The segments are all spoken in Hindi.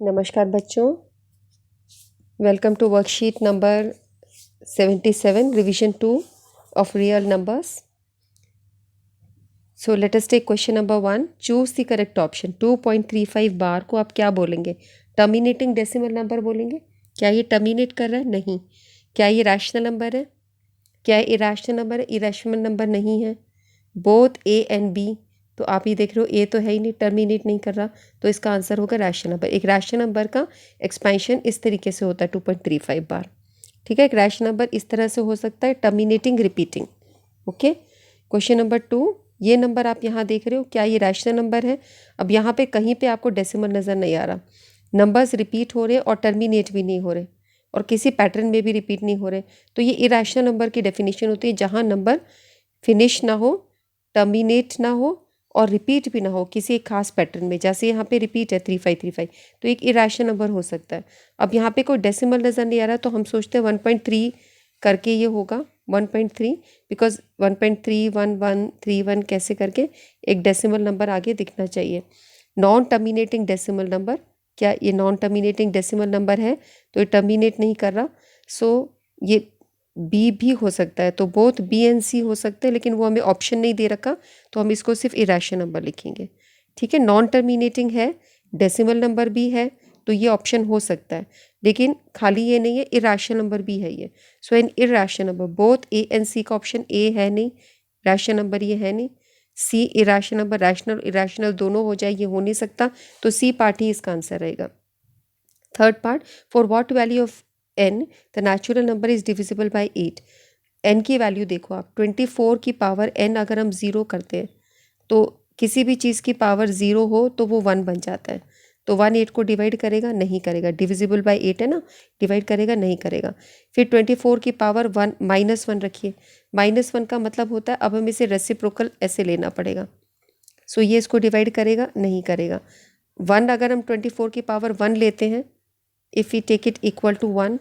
नमस्कार बच्चों, welcome to worksheet number 77 revision 2 of real numbers. So let us take question number 1. Choose the correct option. 2.35 bar को आप क्या बोलेंगे? टर्मिनेटिंग डेसिमल नंबर बोलेंगे. क्या ये टर्मिनेट कर रहा है? नहीं. क्या ये रैशनल नंबर है? क्या ये इरैशनल नंबर है? इरैशनल नंबर नहीं है. बोथ ए एंड बी, तो आप ये देख रहे हो ए तो है ही नहीं, टर्मिनेट नहीं कर रहा, तो इसका आंसर होगा रैशनल नंबर. एक रैशनल नंबर का एक्सपेंशन इस तरीके से होता है 2.35 बार. ठीक है, एक रैशनल नंबर इस तरह से हो सकता है, terminating repeating. Okay. Question number 2, ये नंबर आप यहाँ देख रहे हो, क्या ये रैशनल नंबर है? अब यहाँ पे कहीं पे आपको डेसिमल नज़र नहीं आ रहा. नंबर्स रिपीट हो रहे और टर्मिनेट भी नहीं हो रहे और किसी पैटर्न में भी रिपीट नहीं हो रहे, तो ये इरैशनल नंबर की डेफिनेशन होती है जहाँ नंबर फिनिश ना हो, टर्मिनेट ना हो और रिपीट भी ना हो किसी एक खास पैटर्न में. जैसे यहाँ पे रिपीट है 3535, तो एक इरैशनल नंबर हो सकता है. अब यहाँ पे कोई डेसिमल नज़र नहीं आ रहा, तो हम सोचते हैं 1.3 करके ये होगा 1.3, बिकॉज 1.31131 कैसे करके एक डेसिमल नंबर आगे दिखना चाहिए. नॉन टर्मिनेटिंग डेसिमल नंबर, क्या ये नॉन टर्मिनेटिंग डेसिमल नंबर है? तो ये टर्मिनेट नहीं कर रहा, सो ये बी भी हो सकता है. तो बोथ बी एंड सी हो सकते हैं, लेकिन वो हमें ऑप्शन नहीं दे रखा, तो हम इसको सिर्फ इरैशनल नंबर लिखेंगे. ठीक है, नॉन टर्मिनेटिंग है, डेसिमल नंबर भी है, तो ये ऑप्शन हो सकता है, लेकिन खाली ये नहीं है, इरैशनल नंबर भी है ये. So an irrational number, both A and C का ऑप्शन ए है नहीं, रैशनल नंबर ये है नहीं. सी इरैशनल नंबर, रैशनल इरैशनल दोनों हो जाए, ये हो नहीं सकता, तो सी पार्ट ही इसका आंसर रहेगा. Third part, for what value of n the natural number is divisible by 8. n की वैल्यू देखो आप, 24 की पावर n अगर हम ज़ीरो करते हैं, तो किसी भी चीज़ की पावर ज़ीरो हो तो वो 1 बन जाता है. तो 1 8 को डिवाइड करेगा? नहीं करेगा. डिविजिबल बाय 8 है ना, डिवाइड करेगा? नहीं करेगा. फिर 24 की पावर 1 -1 रखिए. -1 का मतलब होता है अब हमें इसे रेसिप्रोकल ऐसे लेना पड़ेगा. सो ये इसको डिवाइड करेगा? नहीं करेगा. 1 अगर हम 24 की पावर 1 लेते हैं, if we take it equal to 1,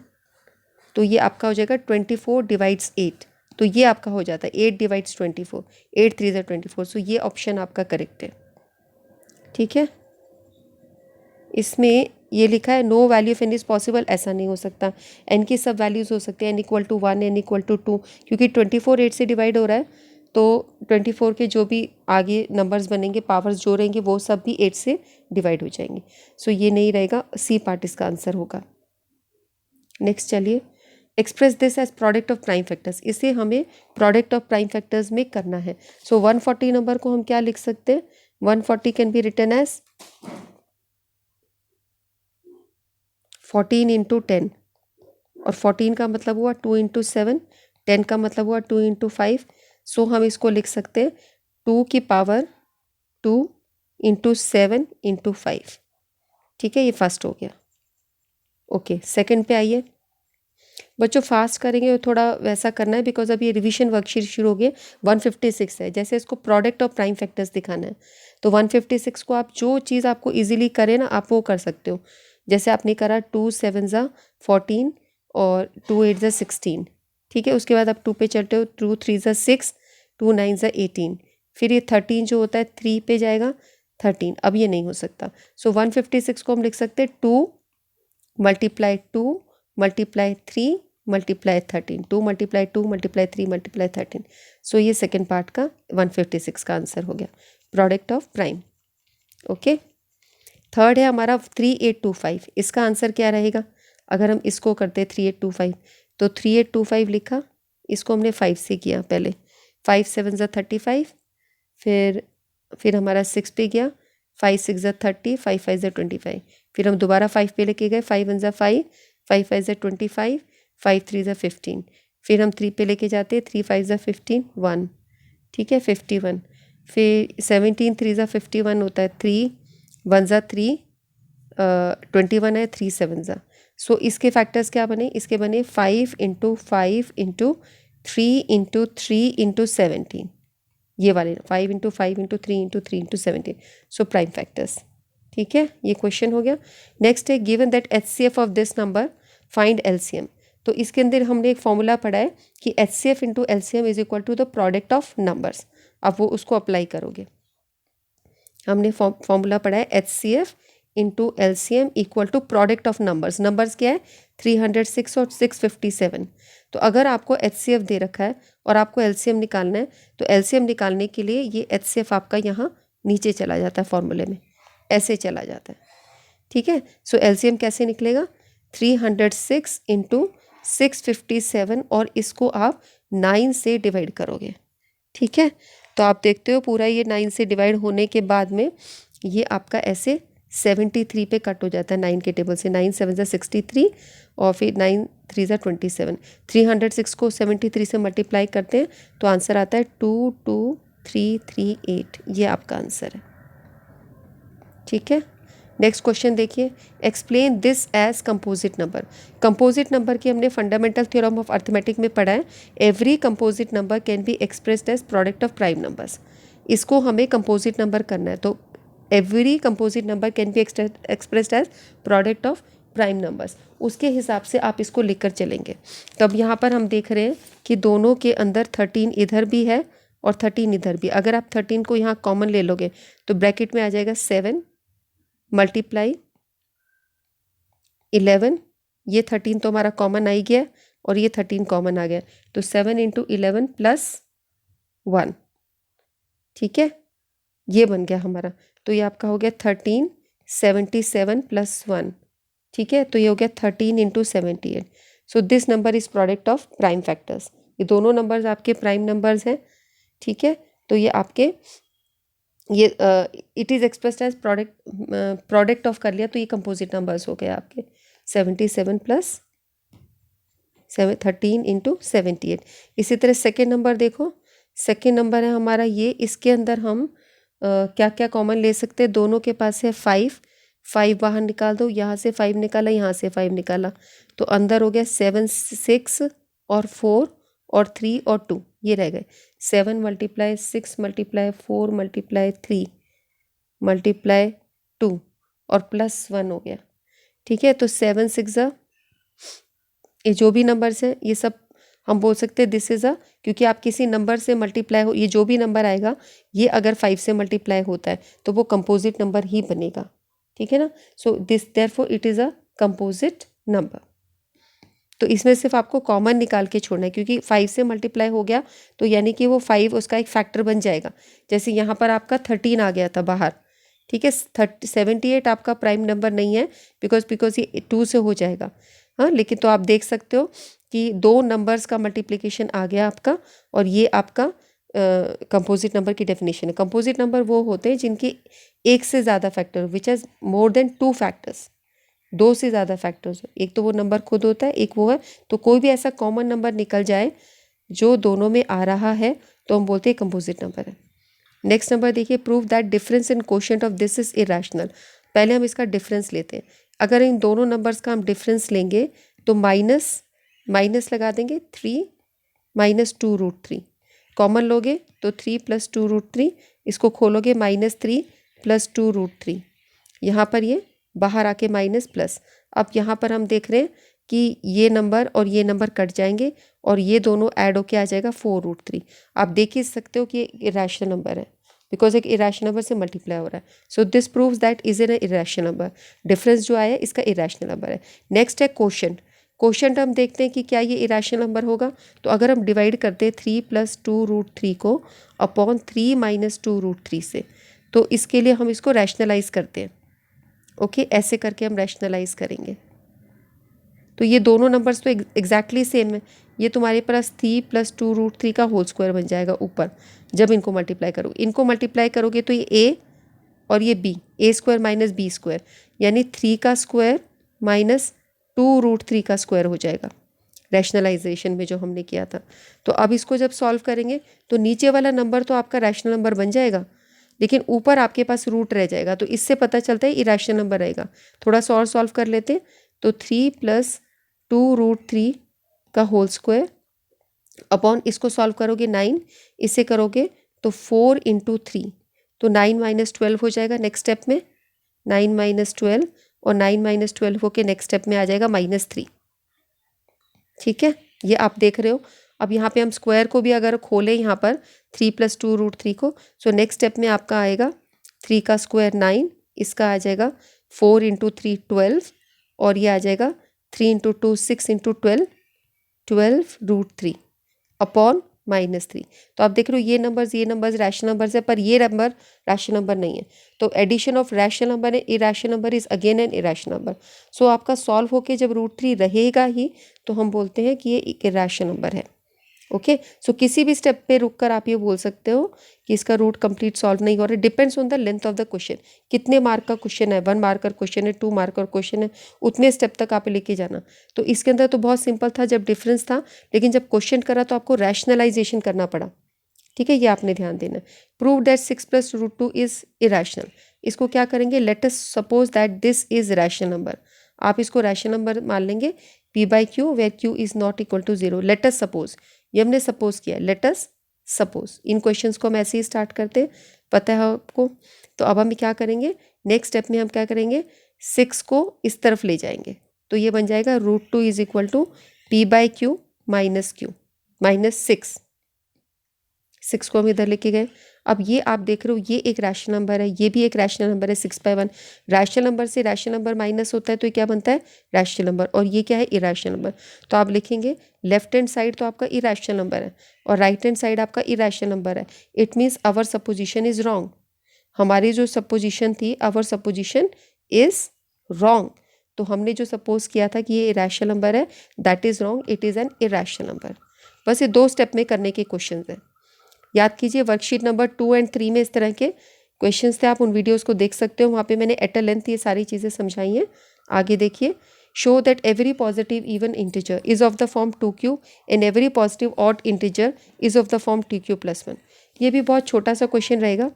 तो ये आपका हो जाएगा 24 डिवाइड्स 8, तो ये आपका हो जाता है 8 डिवाइड्स 24, 8 3 ज़ा 24. सो ये ऑप्शन आपका करेक्ट है. ठीक है, इसमें ये लिखा है no value of n is possible, ऐसा नहीं हो सकता. एन की सब वैल्यूज़ हो सकते हैं, n equal to 1, n equal to 2, क्योंकि 24 8 से डिवाइड हो रहा है, तो 24 के जो भी आगे नंबर्स बनेंगे, पावर्स जो रहेंगे, वो सब भी 8 से डिवाइड हो जाएंगे. सो ये नहीं रहेगा, सी पार्ट इसका आंसर होगा. नेक्स्ट चलिए, express this as product of prime factors. इसे हमें प्रोडक्ट ऑफ प्राइम फैक्टर्स में करना है. सो 140 नंबर को हम क्या लिख सकते हैं? 140 can be written as 14 into 10, और 14 का मतलब हुआ 2 इंटू 7, 10 का मतलब हुआ 2 इंटू 5. सो हम इसको लिख सकते हैं 2 की पावर 2 इंटू 7 इंटू 5. ठीक है, ये फर्स्ट हो गया. ओके, सेकंड पे आइए. बच्चों फास्ट करेंगे और थोड़ा वैसा करना है, बिकॉज अब ये रिवीजन वर्कशीट शुरू हो गई. 156 है, जैसे इसको प्रोडक्ट ऑफ प्राइम फैक्टर्स दिखाना है, तो 156 को आप जो चीज़ आपको इजीली करे ना, आप वो कर सकते हो. जैसे आपने करा 2 7 ज़ा 14 और 2 8 ज़ा 16. ठीक है, उसके बाद आप 2 पे चलते हो, 2 3 ज़ा 6, 2 9 ज़ा 18. फिर ये 13 जो होता है 3 पे जाएगा 13. अब ये नहीं हो सकता. सो 156 को हम लिख सकते हैं 2 multiply 2 multiply 3 multiply 13, 2 multiply 2 multiply 3 multiply 13. सो ये सेकेंड पार्ट का 156 का आंसर हो गया, product of prime. Okay, third है हमारा 3825. इसका आंसर क्या रहेगा? अगर हम इसको करते 3825, तो 3825 लिखा, इसको हमने 5 से किया पहले. 5 7 ज़ा 35, फिर हमारा 6 पे गया, 5 6 ज़ा 30, 5 5 ज़ा 25. फिर हम दोबारा 5 पे लेके गए, 5 1 ज़ा 5, 5 5 ज़ा 25, 5 3 ज़ा 15. फिर हम 3 पे लेके जाते हैं, 3 5 ज़ा 15, 1. ठीक है, 51. फिर 17 3 ज़ा 51 होता है, 3 1 ज़ा 3, 21 है, 3 7 ज़ा. सो इसके फैक्टर्स क्या बने? इसके बने 5 इंटू 5 इंटू 3 इंटू 3 इंटू 17. ये वाले 5 into 5 into 3 into 3 into 17. So prime factors. ठीक है, ये क्वेश्चन हो गया. नेक्स्ट है, given that HCF of this number find LCM. तो इसके अंदर हमने एक फॉर्मूला पढ़ा है कि HCF into LCM is equal to the product of numbers. अब वो उसको अप्लाई करोगे. हमने फॉर्मूला पढ़ा है HCF into LCM equal to product of numbers. Numbers क्या है 306 और 657। तो अगर आपको HCF दे रखा है और आपको LCM निकालना है तो LCM निकालने के लिए ये HCF आपका यहाँ नीचे चला जाता है फॉर्मूले में, ऐसे चला जाता है। ठीक है, सो LCM कैसे निकलेगा 306 इंटू 657 और इसको आप 9 से डिवाइड करोगे। ठीक है, तो आप देखते हो पूरा ये 9 से डिवाइड होने के बाद में ये आपका ऐसे 73 पे कट हो जाता है 9 के टेबल से। 9 7 ज़ा 63 और फिर 9 3 ज़ा 27। 306 को 73 से मल्टीप्लाई करते हैं तो आंसर आता है 22338। ये आपका आंसर है। ठीक है, नेक्स्ट क्वेश्चन देखिए, explain this as composite number. Composite number की हमने फंडामेंटल थ्योरम ऑफ अर्थमेटिक में पढ़ा है, every composite number can be expressed as product of prime numbers. इसको हमें कंपोजिट नंबर करना है, तो every composite number can be expressed as product of prime numbers. उसके हिसाब से आप इसको लिखकर चलेंगे। तो अब यहाँ पर हम देख रहे हैं कि दोनों के अंदर 13 इधर भी है और 13 इधर भी। अगर आप 13 को यहाँ कॉमन ले लोगे तो ब्रैकेट में आ जाएगा 7 मल्टीप्लाई 11। ये 13 तो हमारा कॉमन आ ही गया और ये 13 कॉमन आ गया, तो 7 इंटू 11 प्लस 1। ठीक है, ये बन गया हमारा। तो ये आपका हो गया 13 77 प्लस 1। ठीक है, तो ये हो गया 13 into 78। So this number is product of prime factors. ये दोनों नंबर्स आपके प्राइम नंबर्स हैं। ठीक है, तो ये आपके ये it is expressed as product of कर लिया तो ये कंपोजिट नंबर्स हो गए आपके 77 प्लस 13 इंटू 78। इसी तरह सेकेंड नंबर देखो, सेकेंड नंबर है हमारा ये, इसके अंदर हम क्या क्या कॉमन ले सकते हैं। दोनों के पास है 5, 5 बाहर निकाल दो, यहाँ से 5 निकाला, यहाँ से 5 निकाला, तो अंदर हो गया 7 6 और 4 और 3 और 2, ये रह गए। 7 मल्टीप्लाई 6 मल्टीप्लाई 4 मल्टीप्लाई 3 मल्टीप्लाई 2 और प्लस 1 हो गया। ठीक है, तो 7 6 ज़ा, ये जो भी नंबर्स हैं ये सब हम बोल सकते हैं दिस इज़ अ, क्योंकि आप किसी नंबर से मल्टीप्लाई हो, ये जो भी नंबर आएगा ये अगर 5 से मल्टीप्लाई होता है तो वो कंपोजिट नंबर ही बनेगा। ठीक है ना, so this therefore it is a composite number. तो इसमें सिर्फ आपको कॉमन निकाल के छोड़ना है, क्योंकि 5 से मल्टीप्लाई हो गया तो यानी कि वो 5 उसका एक फैक्टर बन जाएगा। जैसे यहाँ पर आपका 13 आ गया था बाहर। ठीक है, 78 आपका प्राइम नंबर नहीं है बिकॉज ये 2 से हो जाएगा। हाँ, लेकिन तो आप देख सकते हो कि 2 नंबर्स का मल्टीप्लिकेशन आ गया आपका, और ये आपका कंपोजिट नंबर की डेफिनेशन है। कंपोजिट नंबर वो होते हैं जिनके एक से ज़्यादा factor which has more than 2 factors, 2 से ज़्यादा फैक्टर्स। एक तो वो नंबर खुद होता है, एक वो है, तो कोई भी ऐसा कॉमन नंबर निकल जाए जो दोनों में आ रहा है तो हम बोलते हैं कंपोजिट नंबर है। नेक्स्ट नंबर देखिए, prove that difference in quotient of this is irrational. पहले हम इसका डिफरेंस लेते हैं। अगर इन दोनों नंबर्स का हम डिफरेंस लेंगे तो माइनस लगा देंगे 3 माइनस 2√3। कॉमन लोगे तो 3 प्लस 2√3, इसको खोलोगे -3 प्लस 2√3। यहाँ पर ये बाहर आके माइनस प्लस। अब यहाँ पर हम देख रहे हैं कि ये नंबर और ये नंबर कट जाएंगे और ये दोनों ऐड होके आ जाएगा 4√3। आप देख ही सकते हो कि ये इरेशनल नंबर है बिकॉज एक इरेशनल नंबर से मल्टीप्लाई हो रहा है। सो this proves that is an irrational number. Difference जो आया इसका इरेशनल नंबर है। नेक्स्ट है क्वोशंट। क्वोशंट हम देखते हैं कि क्या ये इरेशनल नंबर होगा। तो अगर हम डिवाइड करते हैं 3 प्लस 2√3 को अपॉन 3 माइनस 2√3 से, तो इसके लिए हम इसको रैशनलाइज करते हैं। ओके, ऐसे करके हम रैशनलाइज करेंगे। तो ये दोनों नंबर्स तो एग्जैक्टली सेम है। ये तुम्हारे पास 3 प्लस 2√3 का होल स्क्वायर बन जाएगा ऊपर जब इनको मल्टीप्लाई करोगे। इनको मल्टीप्लाई करोगे तो ये ए और ये बी, ए स्क्वायर माइनस बी स्क्वायर, यानी 3 का स्क्वायर माइनस 2√3 का स्क्वायर हो जाएगा रैशनलाइजेशन में जो हमने किया था। तो अब इसको जब सॉल्व करेंगे तो नीचे वाला नंबर तो आपका रैशनल नंबर बन जाएगा, लेकिन ऊपर आपके पास रूट रह जाएगा। तो इससे पता चलता है इरेशनल नंबर रहेगा। थोड़ा सा और सॉल्व कर लेते हैं। तो 3 प्लस 2√3 का होल स्क्वायर अपॉन, इसको सॉल्व करोगे 9, इसे करोगे तो 4 इंटू 3, तो 9 माइनस 12 हो जाएगा नेक्स्ट स्टेप में। 9 माइनस 12 और 9 माइनस 12 होके नेक्स्ट स्टेप में आ जाएगा -3। ठीक है, ये आप देख रहे हो। अब यहाँ पे हम स्क्वायर को भी अगर खोलें यहाँ पर 3 प्लस 2√3 को, सो नेक्स्ट स्टेप में आपका आएगा 3 का स्क्वायर 9, इसका आ जाएगा 4 इंटू 3 12, और ये आ जाएगा 3 इंटू 2 6 इंटू 12 12√3 अपॉन -3। तो आप देख रहे हो ये नंबर्स रैशनल नंबर्स है, पर ये नंबर रैशनल नंबर नहीं है। तो एडिशन ऑफ रैशनल नंबर है irrational number is again an irrational number. So आपका सॉल्व होके जब √3 रहेगा ही तो हम बोलते हैं कि ये एक इरैशनल नंबर है। ओके, सो किसी भी स्टेप पे रुक कर आप ये बोल सकते हो कि इसका रूट कंप्लीट सॉल्व नहीं हो रहा है। Depends on the length of the question, कितने मार्क का क्वेश्चन है, 1 मार्क का क्वेश्चन है, 2 मार्क का क्वेश्चन है, उतने स्टेप तक आप लेके जाना। तो इसके अंदर तो बहुत सिंपल था जब डिफरेंस था, लेकिन जब क्वेश्चन करा तो आपको रैशनलाइजेशन करना पड़ा। ठीक है, ये आपने ध्यान देना। Prove that 6 + √2 is irrational. इसको क्या करेंगे, let us suppose that this is rational number. आप इसको रैशनल नंबर मान लेंगे p/q where q is not equal to 0। Let us suppose, ये हमने सपोज किया, लेट अस सपोज। इन क्वेश्चंस को हम ऐसे ही स्टार्ट करते हैं, पता है आपको। तो अब हम क्या करेंगे, नेक्स्ट स्टेप में हम क्या करेंगे, 6 को इस तरफ ले जाएंगे। तो ये बन जाएगा √2 is equal to p/q minus q minus 6 को हम इधर लेके गए। अब ये आप देख रहे हो ये एक रैशनल नंबर है, ये भी एक रैशनल नंबर है 6/1। रैशनल नंबर से रैशनल नंबर माइनस होता है तो ये क्या बनता है, रैशनल नंबर। और ये क्या है, इरैशनल नंबर। तो आप लिखेंगे लेफ्ट हैंड साइड तो आपका इरैशनल नंबर है और राइट हैंड साइड आपका इरैशनल नंबर है। It means our supposition is wrong. हमारी जो सपोजिशन थी, आवर सपोजिशन इज रॉन्ग। तो हमने जो सपोज किया था कि ये इरैशनल नंबर है, that is wrong, it is an irrational number. बस ये 2 स्टेप में करने के क्वेश्चन हैं। याद कीजिए वर्कशीट नंबर 2 एंड 3 में इस तरह के क्वेश्चंस थे, आप उन वीडियोस को देख सकते हो, वहाँ पे मैंने एट अ लेंथ ये सारी चीज़ें समझाई हैं। आगे देखिए, show that every positive even integer is of the form 2q and every positive odd integer is of the form tq+1। ये भी बहुत छोटा सा क्वेश्चन रहेगा।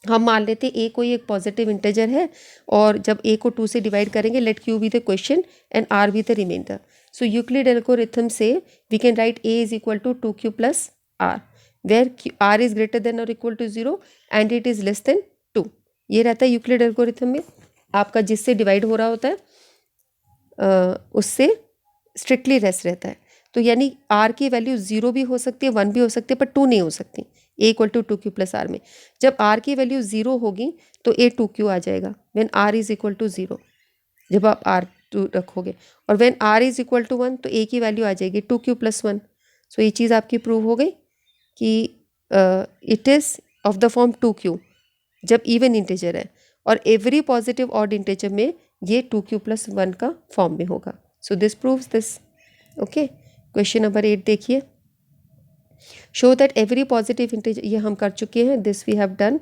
हम मान लेते हैं a कोई एक पॉजिटिव इंटीजर है और जब a को 2 से डिवाइड करेंगे, let q be the question and r be the remainder. So Euclid algorithm से we can write a is equal to 2q + r where r is greater than or equal to 0 and it is less than 2। ये रहता है यूक्लिड एल्गोरिथम में, आपका जिससे डिवाइड हो रहा होता है उससे स्ट्रिक्टली रेस्ट रहता है। तो यानी r की वैल्यू 0 भी हो सकती है, 1 भी हो सकती है, पर 2 नहीं हो सकती a equal to 2q + r में। जब r की वैल्यू 0 होगी तो a 2q आ जाएगा when r is equal to 0, जब आप r 2 रखोगे। और when r is equal to 1 तो a की वैल्यू आ जाएगी 2q + 1। सो ये चीज़ आपकी प्रूव हो गई कि it is of the form 2q जब इवन इंटीजर है, और एवरी पॉजिटिव ऑड इंटीजर में ये 2q + 1 का फॉर्म में होगा। So this proves this. Okay, question number 8 देखिए, show that every positive integer, ये हम कर चुके हैं, this we have done.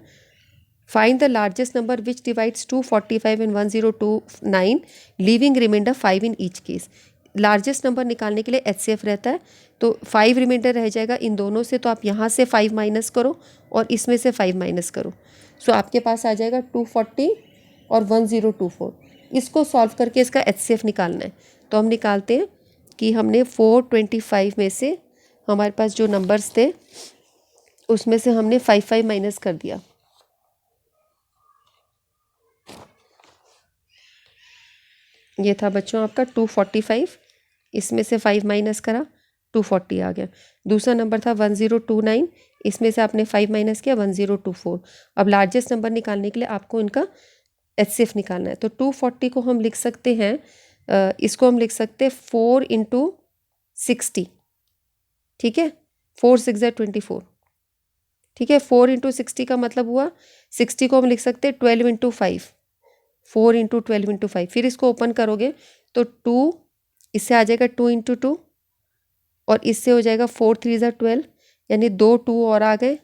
Find the largest number which divides 245 and 1029 leaving remainder 5 in each case. Largest number निकालने के लिए HCF रहता है, तो 5 रिमाइंडर रह जाएगा इन दोनों से, तो आप यहाँ से 5 माइनस करो और इसमें से 5 माइनस करो। सो आपके पास आ जाएगा 240 और 1024। इसको सॉल्व करके इसका HCF निकालना है। तो हम निकालते हैं कि हमने 425 में से हमारे पास जो नंबर्स थे उसमें से हमने 5 माइनस कर दिया। ये था बच्चों आपका 245, इसमें से 5 माइनस करा 240 आ गया। दूसरा नंबर था 1029, इसमें से आपने 5 माइनस किया 1024। अब लार्जेस्ट नंबर निकालने के लिए आपको इनका HCF निकालना है। तो 240 को हम लिख सकते हैं, इसको हम लिख सकते हैं 4 × 60। ठीक है, 4 × 6 = 24। ठीक है, 4 × 60 का मतलब हुआ 60 को हम लिख सकते हैं 12 × 5, 4 × 12 × 5। फिर इसको ओपन करोगे तो 2 इससे आ जाएगा 2 × 2 और इससे हो जाएगा 4 × 3 = 12, यानी 2 2 और आ गए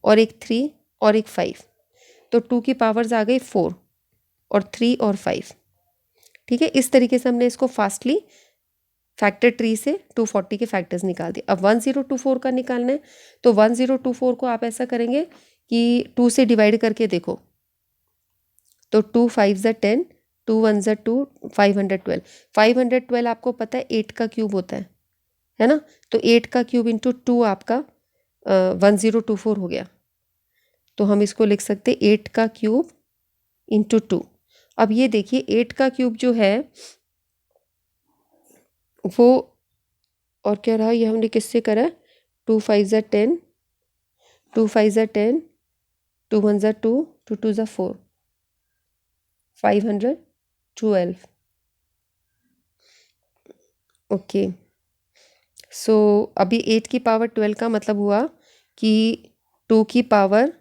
और एक 3 और एक 5। तो 2 की पावर्स आ गई 4 और 3 और 5। ठीक है, इस तरीके से हमने इसको फास्टली फैक्टर ट्री से 240 के फैक्टर्स निकाल दिए। अब 1024 का निकालना है, तो 1024 को आप ऐसा करेंगे कि 2 से डिवाइड करके देखो, तो 2 5 = 10, 2 1 = 2, 512। 512 आपको पता है 8 का क्यूब होता है ना। तो 8 का क्यूब इंटू 2 आपका 1024 हो गया। तो हम इसको लिख सकते 8 का क्यूब इंटू 2। अब ये देखिए 8 का क्यूब जो है वो, और क्या रहा, ये हमने किससे करा, 2 5 = 10, 2 5 = 10, 2 1 = 2, 2 2 = 4, 512। ओके, सो अभी 8 की पावर 12 का मतलब हुआ कि 2 की पावर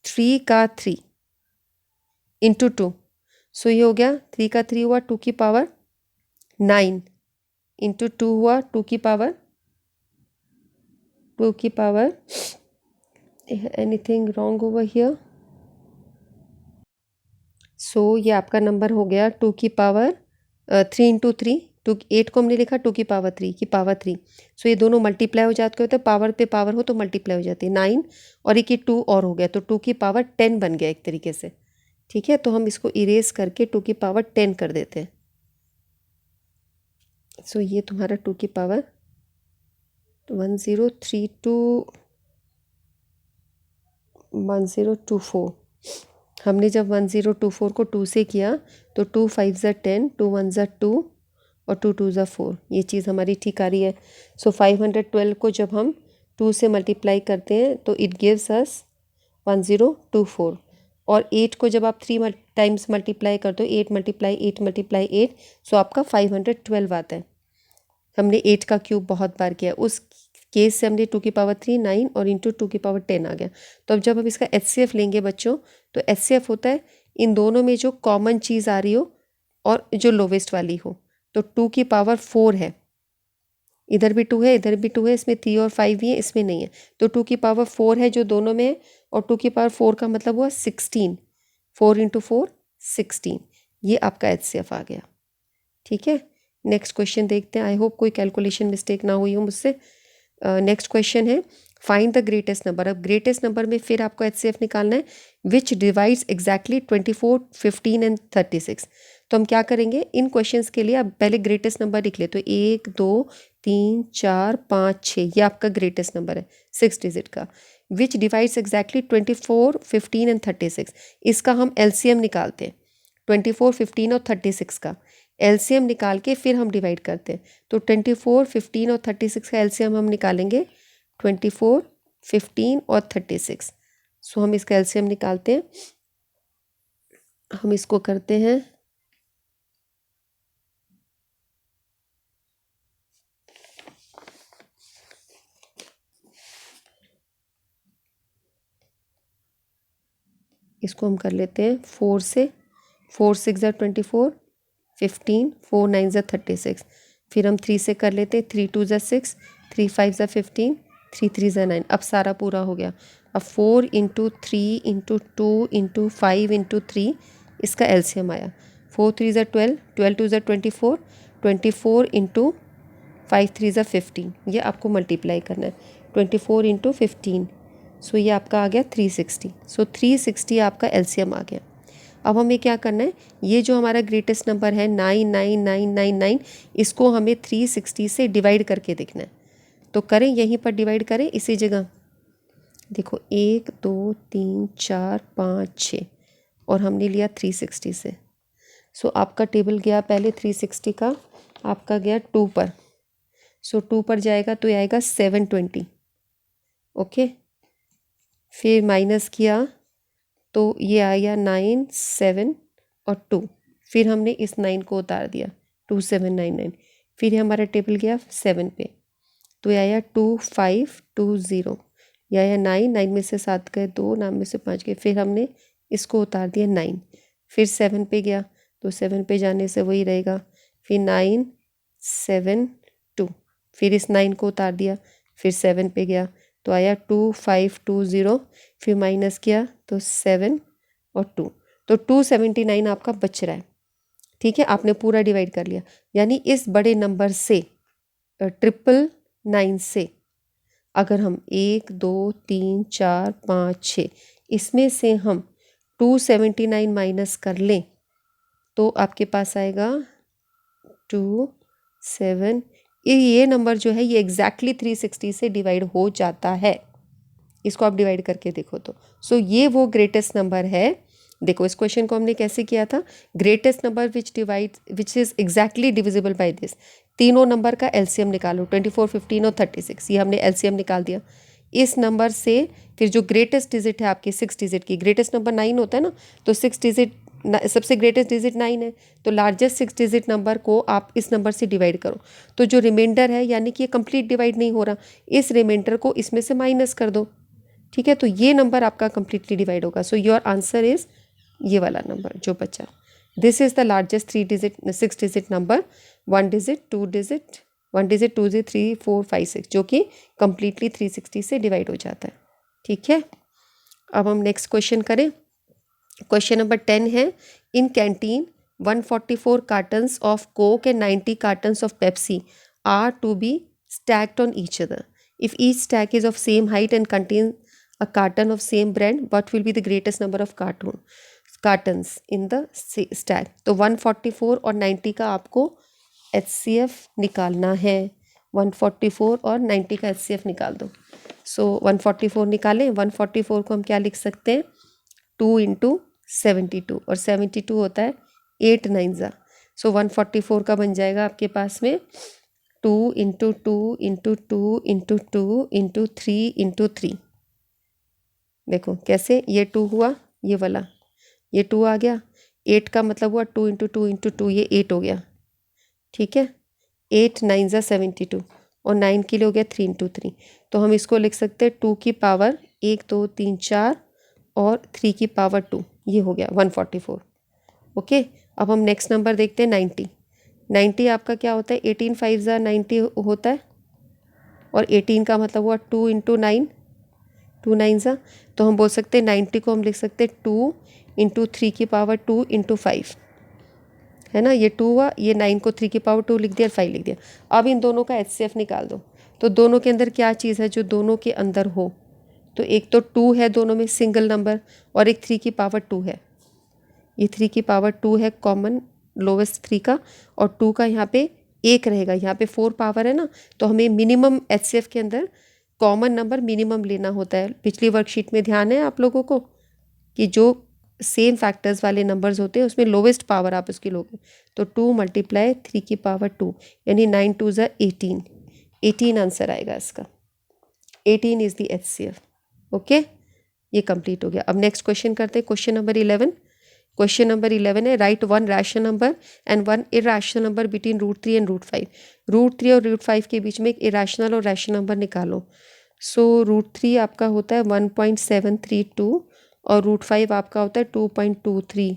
3 का 3 इंटू 2। सो ये हो गया 3 का 3 हुआ 2 की पावर 9 इंटू 2 हुआ 2 की power anything wrong over here. So ये आपका नंबर हो गया 2 की पावर 3 इंटू 3। 8 को हमने लिखा 2 की पावर 3 की पावर 3। सो ये दोनों मल्टीप्लाई हो जाते होते, पावर पे पावर हो तो मल्टीप्लाई हो जाती है 9, और एक 2 और हो गया तो 2 की पावर 10 बन गया एक तरीके से। ठीक है, तो हम इसको इरेज करके 2 की पावर 10 कर देते हैं। सो ये तुम्हारा 2 की पावर 1024। हमने जब 1024 को 2 से किया तो 2 5 ज़ा 10, 2 1 ज़ा 2 और 2 2 ज़ा 4, ये चीज़ हमारी ठीक आ रही है। सो 512 को जब हम 2 से मल्टीप्लाई करते हैं तो इट गिव्स अस 1024, और 8 को जब आप 3 टाइम्स मल्टीप्लाई करते हो 8 मल्टीप्लाई 8 मल्टीप्लाई 8, सो आपका 512 आता है। हमने 8 का क्यूब बहुत बार किया, उस केस से हमने 2 की पावर 3 9 और इंटू 2 की पावर 10 आ गया। तो अब जब हम इसका HCF लेंगे बच्चों, तो HCF होता है इन दोनों में जो कॉमन चीज़ आ रही हो और जो लोवेस्ट वाली हो। तो 2 की पावर 4 है, इधर भी 2 है इधर भी 2 है, इसमें 3 और 5 भी है, इसमें नहीं है। तो 2 की पावर 4 है जो दोनों में है, और 2 की पावर 4 का मतलब हुआ 16। 4 इंटू 4 16, ये आपका HCF आ गया। ठीक है, नेक्स्ट क्वेश्चन देखते हैं। आई होप कोई कैलकुलेशन मिस्टेक ना हुई हो मुझसे। नेक्स्ट क्वेश्चन है फाइंड द ग्रेटेस्ट नंबर। अब ग्रेटेस्ट नंबर में फिर आपको HCF निकालना है विच डिवाइड्स एग्जैक्टली 24 15 एंड 36। तो हम क्या करेंगे इन क्वेश्चंस के लिए, आप पहले ग्रेटेस्ट नंबर लिख ले। तो 1 2 3 4 5 6, ये आपका ग्रेटेस्ट नंबर है 6 डिजिट का। विच डिवाइड्स एग्जैक्टली 24 15 एंड 36, इसका हम LCM निकालते हैं। 24 15 और 36 का LCM निकाल के फिर हम डिवाइड करते हैं। तो 24 15 और 36 का LCM हम निकालेंगे 24 15 और 36। सो हम इसका LCM निकालते हैं। हम इसको करते हैं इसको हम कर लेते हैं 4 से। 4 6 ज़ा 24, 15, 4 9 ज़ा 36। फिर हम 3 से कर लेते हैं, 3 2 ज़ा 6, 3 5 ज़ा 15, 3 3 ज़ा 9। अब सारा पूरा हो गया। अब 4 इंटू 3 इंटू 2 इंटू 5 इंटू 3, इसका LCM आया 4 3 ज़ा 12, 12 2 ज़ा 24, 24 इंटू 5 3 ज़ा 15, ये आपको मल्टीप्लाई करना है 24 इंटू 15। सो ये आपका आ गया 360। सो 360 आपका LCM आ गया। अब हमें क्या करना है, ये जो हमारा ग्रेटेस्ट नंबर है 99999, इसको हमें 360 से डिवाइड करके देखना है। तो करें, यहीं पर डिवाइड करें इसी जगह। देखो 1 2 3 4 5 6, और हमने लिया 360 से। सो आपका टेबल गया पहले 360 का, आपका गया 2 पर। सो 2 पर जाएगा तो ये आएगा 720। ओके, फिर माइनस किया तो ये आया 9 7 और 2। फिर हमने इस 9 को उतार दिया 2799। फिर ये हमारा टेबल गया 7 पे, तो ये आया 2520। ये आया 9 9 में से 7 गए 2, 9 में से 5 गए। फिर हमने इसको उतार दिया 9। फिर 7 पे गया तो 7 पे जाने से वही रहेगा। फिर 9 7 2, फिर इस 9 को उतार दिया, फिर 7 पे गया तो आया 2520। फिर माइनस किया तो 7 और 2, तो 279 आपका बच रहा है। ठीक है, आपने पूरा डिवाइड कर लिया। यानी इस बड़े नंबर से 999 से अगर हम 1 2 3 4 5 6 इसमें से हम 279 माइनस कर लें तो आपके पास आएगा 2 7। ये नंबर जो है ये एग्जैक्टली 360 से डिवाइड हो जाता है। इसको आप डिवाइड करके देखो तो। सो ये वो ग्रेटेस्ट नंबर है। देखो इस क्वेश्चन को हमने कैसे किया था, greatest number which is exactly divisible by this. तीनों नंबर का LCM निकालो, 24 15 और 36, ये हमने LCM निकाल दिया। इस नंबर से फिर जो ग्रेटेस्ट डिजिट है आपकी 6 डिजिट की, ग्रेटेस्ट नंबर 9 होता है ना, तो 6 डिजिट सबसे ग्रेटेस्ट डिजिट 9 है, तो लार्जेस्ट 6 डिजिट नंबर को आप इस नंबर से डिवाइड करो, तो जो रिमाइंडर है यानी कि ये कंप्लीट डिवाइड नहीं हो रहा, इस रिमाइंडर को इसमें से माइनस कर दो, ठीक है, तो ये नंबर आपका कंप्लीटली डिवाइड होगा। सो योर आंसर इज ये वाला नंबर जो बचा, this is the largest 6 digit number, 1 digit 2 digit 1 digit 2 digit 3 4 5 6, जो कि कंप्लीटली 360 से डिवाइड हो जाता है, ठीक है। अब हम नेक्स्ट क्वेश्चन करें। क्वेश्चन नंबर 10 है, in canteen 144 cartons of Coke and 90 cartons of Pepsi are to be stacked on each other. If each stack is of same height and contains a carton of same brand, what will be the greatest number of cartons in the stack? तो 144 और 90 का आपको HCF निकालना है, 144 और 90 का HCF निकाल दो। सो 144 निकालें, 144 को हम क्या लिख सकते हैं, 2 इंटू 72, और 72 होता है 8 9 ज़ा, सो 144 का बन जाएगा आपके पास में 2 into 2 into 2 into 2 into 3 into 3। देखो कैसे, ये 2 हुआ, ये वाला ये 2 आ गया, 8 का मतलब हुआ 2 इंटू 2 इंटू 2, ये 8 हो गया, ठीक है, 8 9 ज़ा 72, और 9 के लिए हो गया 3 इंटू 3, तो हम इसको लिख सकते हैं 2 की पावर 1 2 3 4 और 3 की पावर 2, ये हो गया 144। ओके, अब हम नेक्स्ट नंबर देखते हैं 90। 90 आपका क्या होता है, 18 5 ज़ा 90 होता है, और 18 का मतलब हुआ 2 इंटू 9, 2 9 ज़ा, तो हम बोल सकते हैं 90 को हम लिख सकते हैं 2 इंटू 3 की पावर 2 इंटू 5, है ना, ये 2 हुआ, ये 9 को 3 की पावर 2 लिख दिया, 5 लिख दिया। अब इन दोनों का HCF निकाल दो, तो दोनों के अंदर क्या चीज़ है जो दोनों के अंदर हो, तो एक तो 2 है दोनों में सिंगल नंबर, और एक 3 की पावर 2 है, ये 3 की पावर 2 है कॉमन लोवेस्ट 3 का, और 2 का यहाँ पे 1 रहेगा, यहाँ पे 4 पावर है ना, तो हमें मिनिमम HCF के अंदर कॉमन नंबर मिनिमम लेना होता है। पिछली वर्कशीट में ध्यान है आप लोगों को कि जो सेम फैक्टर्स वाले नंबर्स होते हैं उसमें लोवेस्ट पावर आप उसकी लोगे, तो 2 मल्टीप्लाई 3 की पावर 2 यानी 9 2 ज़ा 18, 18 आंसर आएगा इसका, 18 इज़ द HCF। ओके, ये कंप्लीट हो गया। अब नेक्स्ट क्वेश्चन करते हैं, क्वेश्चन नंबर 11। क्वेश्चन नंबर 11 है, right 1 rational number and 1 irrational number between √3 and √5। √3 और √5 के बीच में एक इरेशनल और रैशनल नंबर निकालो। सो √3 आपका होता है 1.732 और √5 आपका होता है 2.23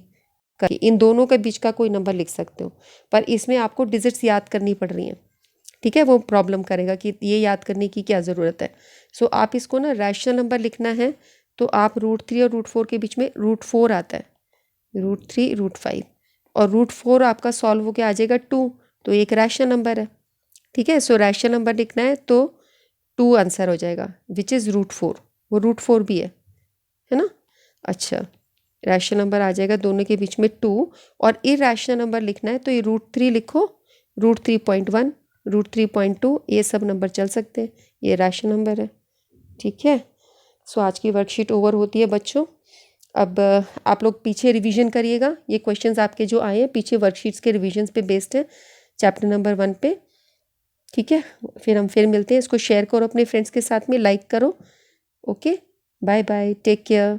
का, इन दोनों के बीच का कोई नंबर लिख सकते हो, पर इसमें आपको डिजिट्स याद करनी पड़ रही हैं, ठीक है, वो प्रॉब्लम करेगा कि ये याद करने की क्या ज़रूरत है। सो आप इसको ना रैशनल नंबर लिखना है, तो आप √3 और √4 के बीच में √4 आता है, √3 √5, और √4 आपका सॉल्व होकर आ जाएगा 2, तो एक रैशनल नंबर है, ठीक है। सो रैशनल नंबर लिखना है तो 2 आंसर हो जाएगा, विच इज़ √4, वो √4 भी है ना। अच्छा, रैशनल नंबर आ जाएगा दोनों के बीच में 2, और इरेशनल नंबर लिखना है तो ये √3 लिखो, √3.1 √3.2, ये सब नंबर चल सकते हैं, ये रैशनल नंबर है, ठीक है। सो आज की वर्कशीट ओवर होती है बच्चों। अब आप लोग पीछे रिवीजन करिएगा, ये क्वेश्चंस आपके जो आए हैं पीछे वर्कशीट्स के रिवीजन्स पे बेस्ड है, चैप्टर नंबर 1 पे, ठीक है। फिर हम फिर मिलते हैं, इसको शेयर करो अपने फ्रेंड्स के साथ में, लाइक करो। Okay, bye bye, take care.